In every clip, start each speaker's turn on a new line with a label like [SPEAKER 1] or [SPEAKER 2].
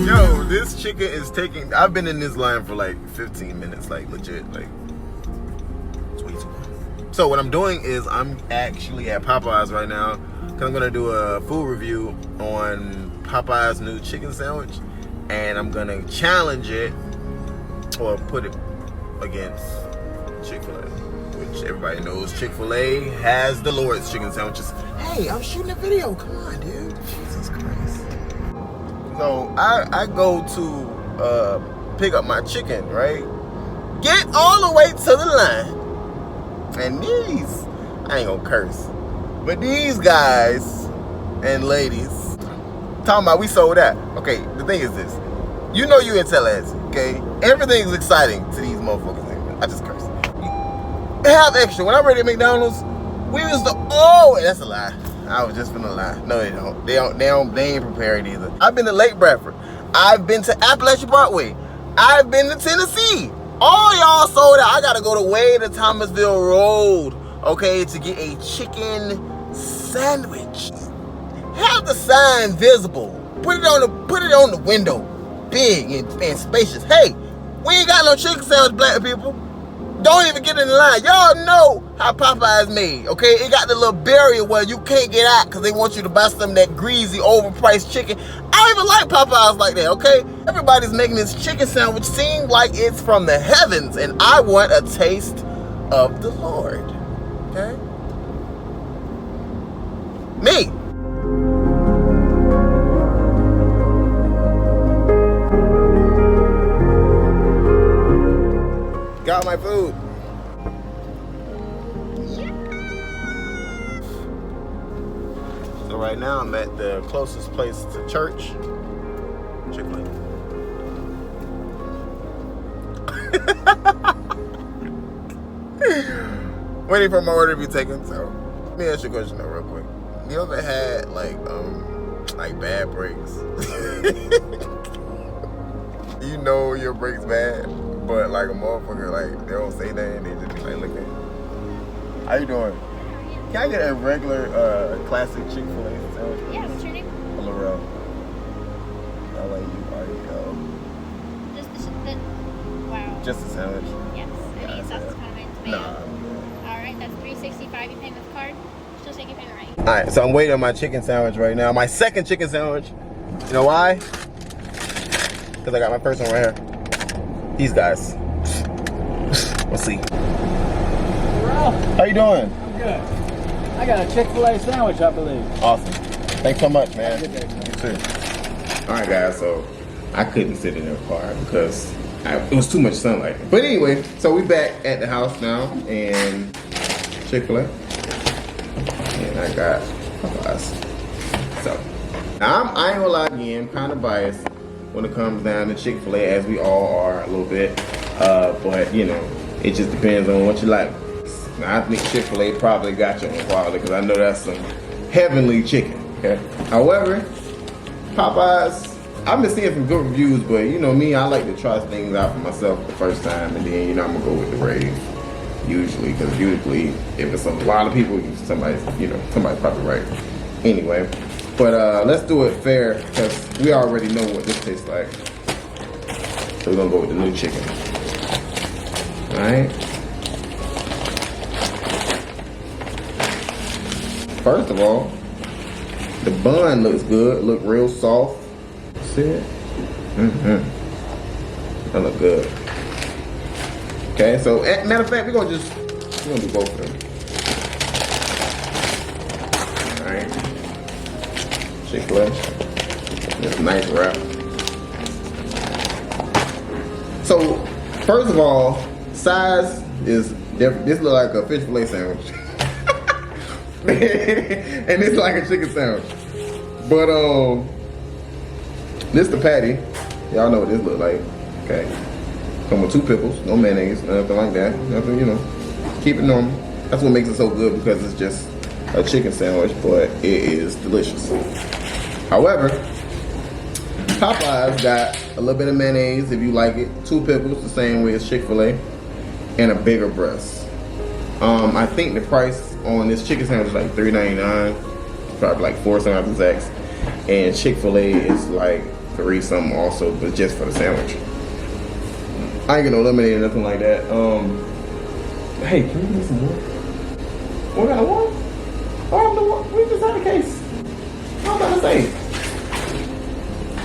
[SPEAKER 1] Yo, this chicken is taking. I've been in this line for like 15 minutes, like legit, like it's way too long. So what I'm doing is I'm actually at Popeyes right now because I'm gonna do a food review on Popeyes' new chicken sandwich, and I'm gonna challenge it or put it against Chick-fil-A, which everybody knows Chick-fil-A has the Lord's chicken sandwiches. Hey, I'm shooting a video. Come on, dude. Jesus Christ. So I go to pick up my chicken, right? Get all the way to the line. And these, I ain't gonna curse, but these guys and ladies talking about we sold out. Okay, the thing is this. You know you in Tallahassee, okay? Everything's exciting to these motherfuckers. I just curse. Have extra. When I read at McDonald's, we was that's a lie. I was just gonna lie. No, they don't. They ain't prepared either. I've been to Lake Bradford. I've been to Appalachian Parkway. I've been to Tennessee. All y'all sold out. I gotta go to way to Thomasville Road, okay, to get a chicken sandwich. Have the sign visible. Put it on the window, big and spacious. Hey, we ain't got no chicken sandwich, black people. Don't even get in the line. Y'all know how Popeyes made, okay? It got the little barrier where you can't get out because they want you to buy some of that greasy, overpriced chicken. I don't even like Popeyes like that, okay? Everybody's making this chicken sandwich seem like it's from the heavens, and I want a taste of the Lord, okay? Me. Got my food. So right now I'm at the closest place to church, Chick-fil-A. Waiting for my order to be taken. So let me ask you a question though, real quick. You ever had like bad breaks? You know your break's bad, but like a motherfucker, like they don't say nothing, they just be like, look at you. How you doing? Can I get a regular classic Chick-fil-A sandwich?
[SPEAKER 2] Yeah, what's your name?
[SPEAKER 1] Laurel. L-A-U-R-E-L.
[SPEAKER 2] Wow.
[SPEAKER 1] Just a sandwich?
[SPEAKER 2] Yes. Any sauces, condiments, mayo?
[SPEAKER 1] Nah.
[SPEAKER 2] Alright, that's $3.65. You paying with card? Still taking payment right.
[SPEAKER 1] Alright, so I'm waiting on my chicken sandwich right now. My second chicken sandwich. You know why? Because I got my first one right here. These guys. Let's see.
[SPEAKER 3] Ralph,
[SPEAKER 1] How you doing?
[SPEAKER 3] I'm good. I got a Chick-fil-A sandwich, I believe.
[SPEAKER 1] Awesome. Thanks so much, man.
[SPEAKER 3] Have a good day,
[SPEAKER 1] You too. Alright guys, so I couldn't sit in their car because it was too much sunlight. But anyway, so we back at the house now and Chick-fil-A. And I got Popeyes. So now I ain't gonna lie again, I'm kind of biased when it comes down to Chick-fil-A, as we all are a little bit. But you know, it just depends on what you like. Now, I think Chick-fil-A probably got you on quality because I know that's some heavenly chicken. Okay. However, Popeyes, I've been seeing some good reviews, but you know me, I like to try things out for myself the first time, and then you know I'm gonna go with the rave. Usually, because usually if it's a lot of people, somebody's probably right. Anyway, but let's do it fair because we already know what this tastes like. So we're gonna go with the new chicken. All right. First of all, the bun looks good. Look real soft. See it? That look good. Okay, so matter of fact, we're gonna do both of them. All right. Chick-fil-A. This nice wrap. So, first of all, size is different. This look like a fish fillet sandwich. And it's like a chicken sandwich. But this the patty. Y'all know what this look like. Okay. Come with 2 pickles, no mayonnaise, nothing like that. Nothing, you know. Keep it normal. That's what makes it so good because it's just a chicken sandwich, but it is delicious. However, Popeyes got a little bit of mayonnaise if you like it, 2 pickles the same way as Chick-fil-A, and a bigger breast. I think the price on this chicken sandwich is like $3.99, probably like 4 something exact, and Chick-fil-A is like 3 something also, but just for the sandwich. I ain't gonna eliminate nothing like that. Hey, can we get some more? What got one? Oh, we just had a case. I was about to say.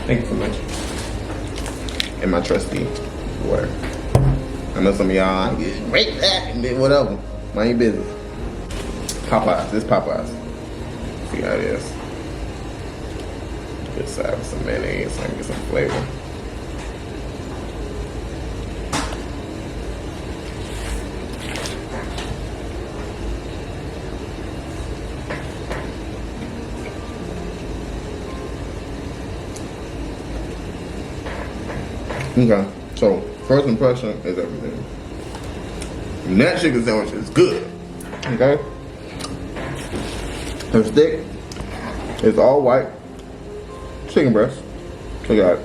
[SPEAKER 1] Thank you so much. And my trusty water. I know some of y'all break that and then whatever. Mind your business. Popeyes. This Popeyes. See how it is. Good side with some mayonnaise so I can get some flavor. Okay, so first impression is everything. And that chicken sandwich is good. Okay? The steak is all white. Chicken breast. Check it out.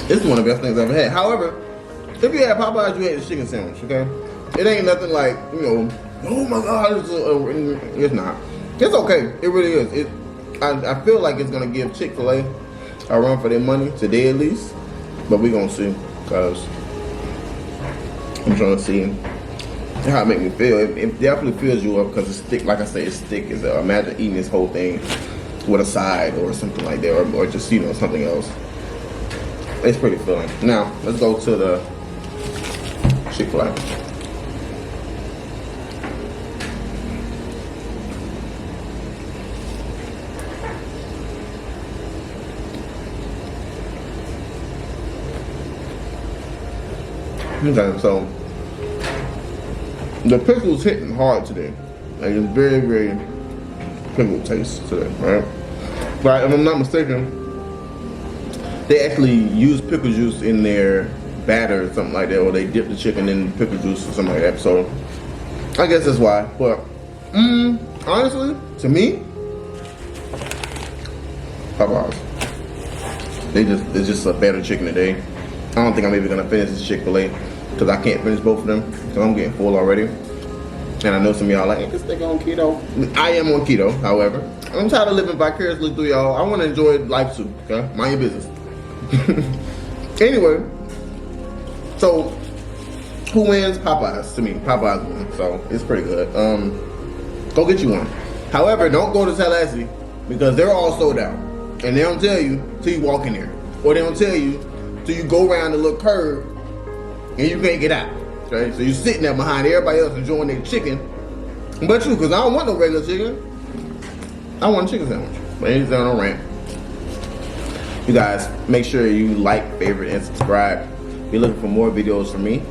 [SPEAKER 1] This is one of the best things I've ever had. However, if you had Popeyes, you had the chicken sandwich, okay? It ain't nothing like, you know, oh my God, it's not. It's okay. It really is. I feel like it's gonna give Chick-fil-A a run for their money today at least, but we gonna see because I'm trying to see how it make me feel. It definitely fills you up because it's thick. Like I say, it's thick. Imagine eating this whole thing with a side or something like that, or just something else. It's pretty filling. Now let's go to the Chick-fil-A. Okay, so the pickle's hitting hard today. Like it's very, very pickle taste today, right? But if I'm not mistaken, they actually use pickle juice in their batter or something like that, or they dip the chicken in pickle juice or something like that. So I guess that's why. But honestly, to me, Popeyes. It's just a better chicken today. I don't think I'm even gonna finish this Chick-fil-A because I can't finish both of them because I'm getting full already. And I know some of y'all like, hey, this nigga on keto. I am on keto, however. I'm tired of living vicariously through y'all. I want to enjoy life too, okay? Mind your business. Anyway, so who wins? Popeyes to me. Popeyes wins, so it's pretty good. Go get you one. However, don't go to Tallahassee because they're all sold out. And they don't tell you till you walk in there. Or they don't tell you till you go around the little curve and you can't get out. Okay? So you're sitting there behind everybody else enjoying their chicken. But you, because I don't want no regular chicken. I want a chicken sandwich. But ain't on a rant. You guys, make sure you like, favorite, and subscribe. If you're looking for more videos from me,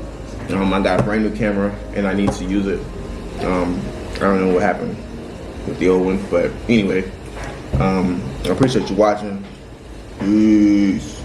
[SPEAKER 1] I got a brand new camera and I need to use it. I don't know what happened with the old one, but anyway, I appreciate you watching. Peace.